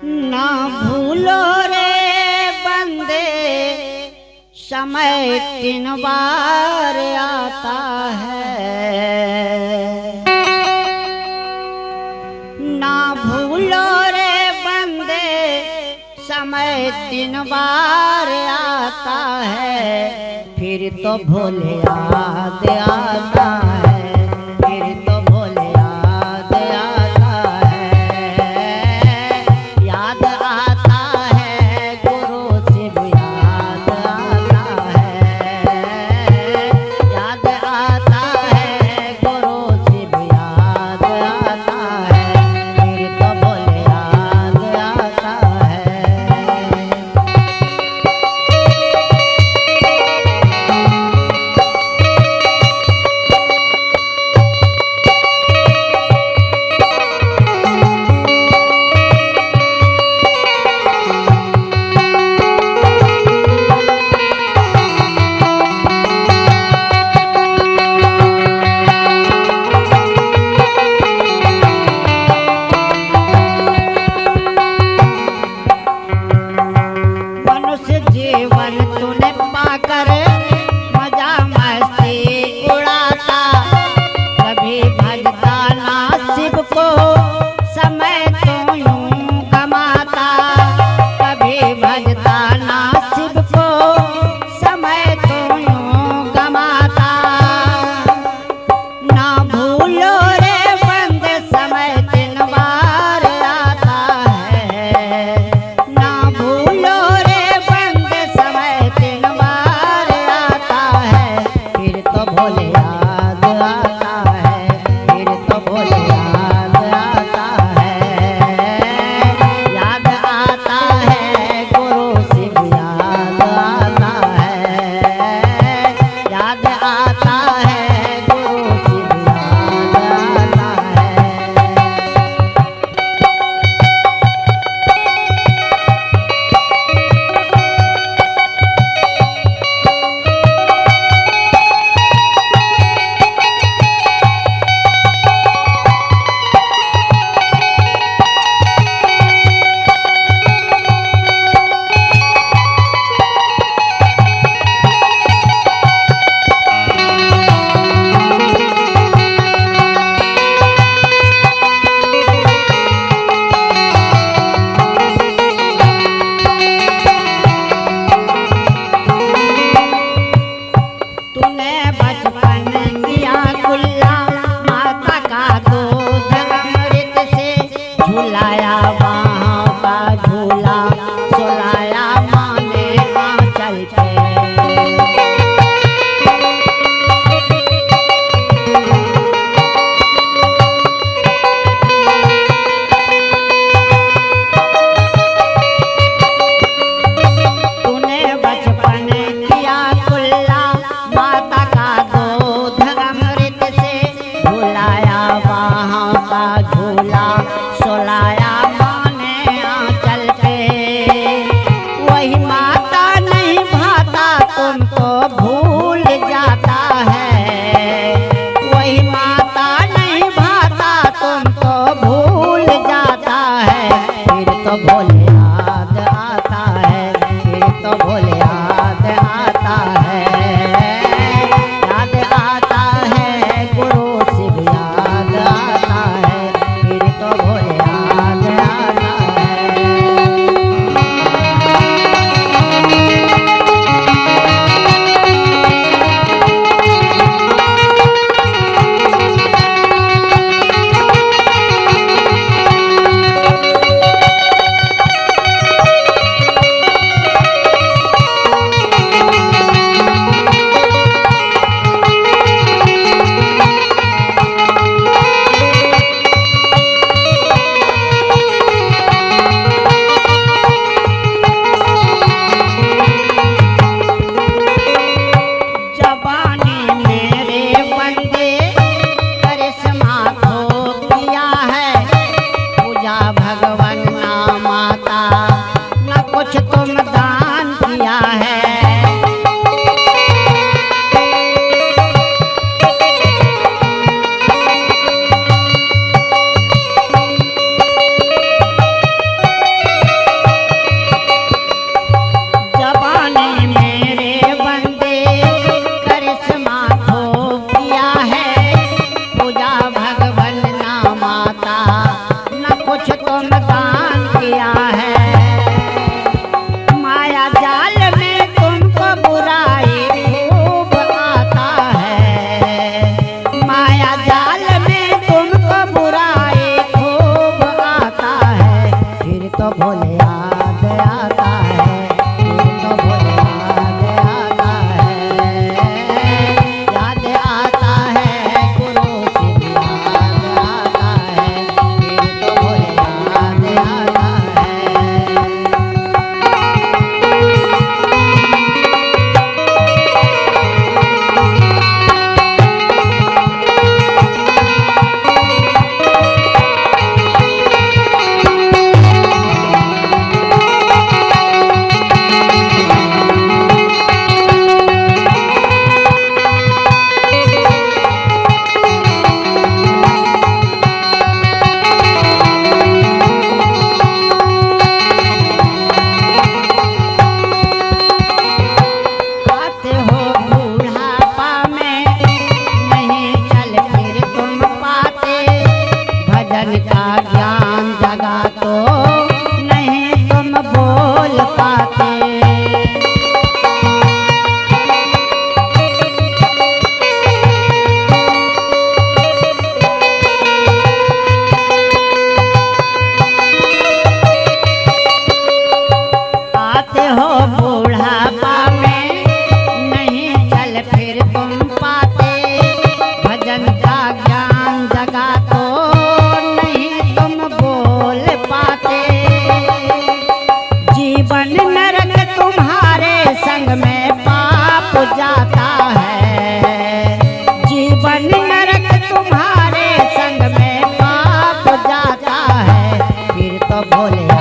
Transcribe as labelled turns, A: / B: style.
A: ना भूलो रे बंदे, समय 3 बार आता है। ना भूलो रे बंदे, समय 3 बार आता है। फिर तो भोले याद आता है, फिर तो भोले याद आता है। याद आता है गुरु शिव याद आता है। याद आता है गुरु शिव याद आता है। फिर तो भोले याद आता है। मनुष्य जीवन तूने पाकर मजा मस्ती उड़ाता, कभी भजता ना शिव को समय तो यूं कमाता। कभी भजता ना शिव को समय तो यूं कमाता। ना भूलो रे बंदे, समय 3 बार आता है। ना भूलो रे बंदे, समय 3 बार आता है। फिर तो भोले याद आता है, फिर तो भोले याद आता है। याद आता है गुरु शिव याद आता है। याद आता है गुरु शिव याद आता है। तूने बचपन किया कुल्ला, माता का दूध अमृत से झुलाया वहाँ का झूला, सुलाया माँ ने आंचल पे। तूने बचपन किया कुल्ला, माता का दूध अमृत से झुलाया वहाँ का झूला, सुलाया माँ ने आंचल पे। वही माता नहीं भाता तुमको भूल जाता है। वही माता नहीं भाता तुमको भूल जाता है। फिर तो भोले याद आता है, फिर तो भोले याद आता है। याद आता है गुरु शिव याद आता है। फिर तो भोले याद आता है। तो भोले याद आता है, फिर तो भोले याद आता है, याद आता है गुरु शिव याद आता है, फिर तो भोले याद आता है। आते हो बूढ़ापा में नहीं चल फिर तुम पाते, भजन का ज्ञान जगा तो नहीं तुम बोल पाते। आते हो बूढ़ापा में नहीं चल फिर तुम पाते, भजन का ज्ञान जगा तो नहीं तुम बोल पाते। जीवन नरक तुम्हारे संग में पाप जाता है, जीवन नरक तुम्हारे संग में पाप जाता है, फिर तो भोले